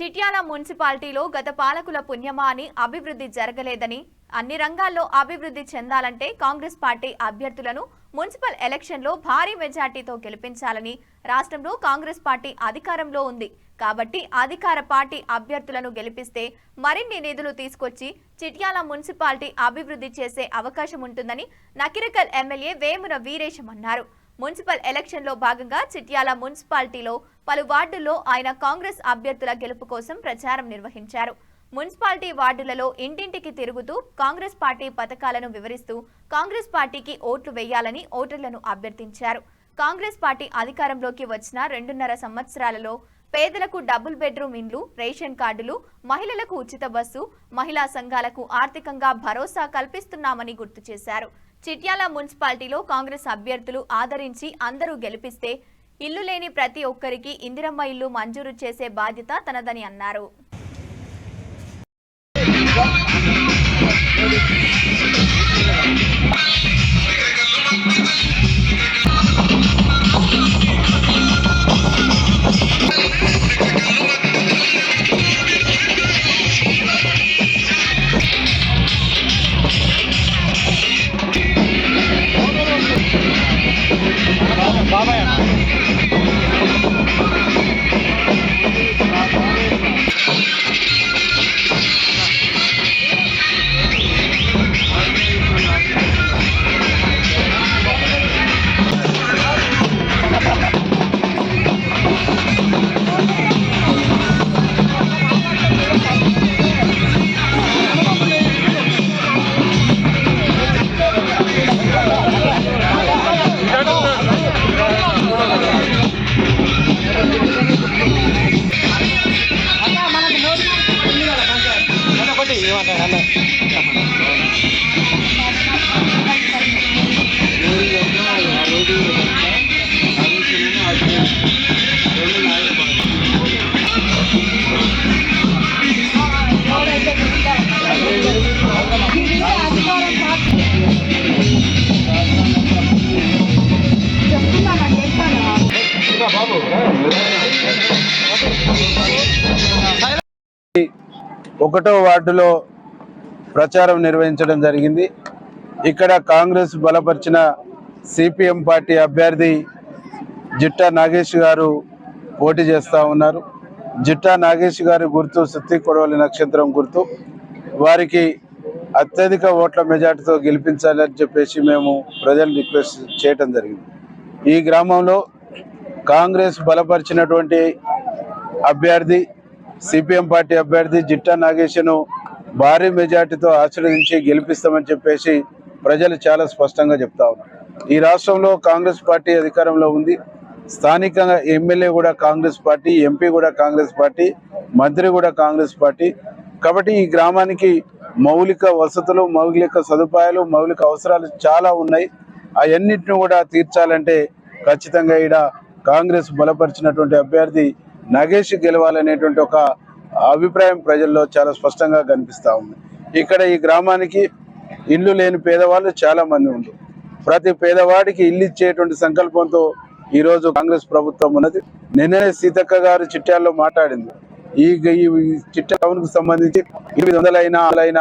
చిట్యాల మున్సిపాలిటీలో గత పాలకుల పుణ్యమా అని అభివృద్ధి జరగలేదని, అన్ని రంగాల్లో అభివృద్ధి చెందాలంటే కాంగ్రెస్ పార్టీ అభ్యర్థులను మున్సిపల్ ఎలక్షన్లో భారీ మెజార్టీతో గెలిపించాలని రాష్ట్రంలో కాంగ్రెస్ పార్టీ అధికారంలో ఉంది. కాబట్టి అధికార పార్టీ అభ్యర్థులను గెలిపిస్తే మరిన్ని నిధులు తీసుకొచ్చి చిట్యాల మున్సిపాలిటీ అభివృద్ధి చేసే అవకాశం ఉంటుందని నకిరేకల్ ఎమ్మెల్యే వేముల వీరేశం అన్నారు. మున్సిపల్ ఎలక్షన్లో భాగంగా చిట్యాల మున్సిపాలిటీలో పలు వార్డుల్లో ఆయన కాంగ్రెస్ అభ్యర్థుల గెలుపు కోసం ప్రచారం నిర్వహించారు. మున్సిపాలిటీ వార్డులలో ఇంటింటికి తిరుగుతూ కాంగ్రెస్ పార్టీ పథకాలను వివరిస్తూ కాంగ్రెస్ పార్టీకి ఓట్లు వేయాలని ఓటర్లను అభ్యర్థించారు. కాంగ్రెస్ పార్టీ అధికారంలోకి వచ్చిన 2.5 సంవత్సరాలలో పేదలకు డబుల్ బెడ్రూమ్ ఇండ్లు, రేషన్ కార్డులు, మహిళలకు ఉచిత బస్సు, మహిళా సంఘాలకు ఆర్థికంగా భరోసా కల్పిస్తున్నామని గుర్తు చేశారు. చిట్యాల మున్సిపాలిటీలో కాంగ్రెస్ అభ్యర్థులు ఆదరించి అందరూ గెలిపిస్తే ఇల్లు లేని ప్రతి ఒక్కరికి ఇందిరమ్మ ఇల్లు మంజూరు చేసే బాధ్యత తనదని అన్నారు. ఒకటో వార్డులో ప్రచారం నిర్వహించడం జరిగింది. ఇక్కడ కాంగ్రెస్ బలపరిచిన సిపిఎం పార్టీ అభ్యర్థి జిట్టా నాగేష్ గారు పోటీ చేస్తూ ఉన్నారు. జిట్టా నాగేష్ గారి గుర్తు సుత్తి కొడవలి నక్షత్రం గుర్తు. వారికి అత్యధిక ఓట్ల మెజార్టీతో గెలిపించాలని చెప్పేసి మేము ప్రజలు రిక్వెస్ట్ చేయడం జరిగింది. ఈ గ్రామంలో కాంగ్రెస్ బలపరిచినటువంటి అభ్యర్థి సిపిఎం పార్టీ అభ్యర్థి జిట్టా నాగేష్ను భారీ మెజార్టీతో ఆశీర్వదించి గెలిపిస్తామని చెప్పేసి ప్రజలు చాలా స్పష్టంగా చెప్తా ఉన్నారు. ఈ రాష్ట్రంలో కాంగ్రెస్ పార్టీ అధికారంలో ఉంది. స్థానికంగా ఎమ్మెల్యే కూడా కాంగ్రెస్ పార్టీ, ఎంపీ కూడా కాంగ్రెస్ పార్టీ, మంత్రి కూడా కాంగ్రెస్ పార్టీ. కాబట్టి ఈ గ్రామానికి మౌలిక వసతులు, మౌలిక సదుపాయాలు, మౌలిక అవసరాలు చాలా ఉన్నాయి. అవన్నిటిని కూడా తీర్చాలంటే ఖచ్చితంగా ఈడ కాంగ్రెస్ బలపరిచినటువంటి అభ్యర్థి నాగేష్ గెలవాలనేటువంటి ఒక అభిప్రాయం ప్రజల్లో చాలా స్పష్టంగా కనిపిస్తూ ఉంది. ఇక్కడ ఈ గ్రామానికి ఇల్లు లేని పేదవాళ్ళు చాలా మంది ఉన్నారు. ప్రతి పేదవాడికి ఇల్లు ఇచ్చేటువంటి సంకల్పంతో ఈరోజు కాంగ్రెస్ ప్రభుత్వం ఉన్నది. నిన్నే సీతక్క గారు చిట్యాల్లో మాట్లాడింది. ఈ చిట్యాలకు సంబంధించి 800